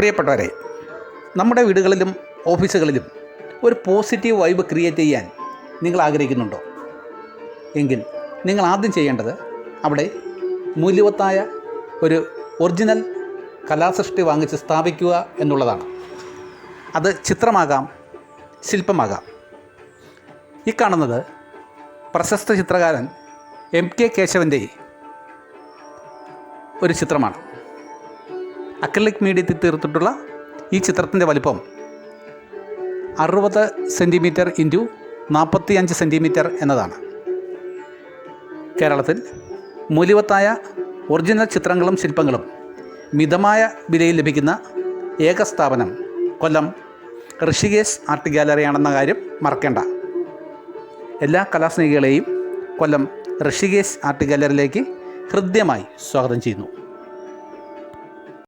പ്രിയപ്പെട്ടവരെ, നമ്മുടെ വീടുകളിലും ഓഫീസുകളിലും ഒരു പോസിറ്റീവ് വൈബ് ക്രിയേറ്റ് ചെയ്യാൻ നിങ്ങൾ ആഗ്രഹിക്കുന്നുണ്ടോ? എങ്കിൽ നിങ്ങൾ ആദ്യം ചെയ്യേണ്ടത് അവിടെ മൂല്യവത്തായ ഒരു ഒറിജിനൽ കലാസൃഷ്ടി വാങ്ങിച്ച് സ്ഥാപിക്കുക എന്നുള്ളതാണ്. അത് ചിത്രമാകാം, ശില്പമാകാം. ഈ കാണുന്നത് പ്രശസ്ത ചിത്രകാരൻ MK കേശവൻ്റെ ഒരു ചിത്രമാണ്. അക്രിലിക് മീഡിയത്തിൽ തീർത്തിട്ടുള്ള ഈ ചിത്രത്തിൻ്റെ വലിപ്പം 60 സെൻറ്റിമീറ്റർ ഇൻറ്റു 45 സെൻറ്റിമീറ്റർ എന്നതാണ്. കേരളത്തിൽ മൂല്യവത്തായ ഒറിജിനൽ ചിത്രങ്ങളും ശില്പങ്ങളും മിതമായ വിലയിൽ ലഭിക്കുന്ന ഏക സ്ഥാപനം കൊല്ലം ഋഷികേശ് ആർട്ട് ഗാലറിയാണെന്ന കാര്യം മറക്കേണ്ട. എല്ലാ കലാസ്നേഹികളെയും കൊല്ലം ഋഷികേശ് ആർട്ട് ഗാലറിയിലേക്ക് ഹൃദ്യമായി സ്വാഗതം ചെയ്യുന്നു.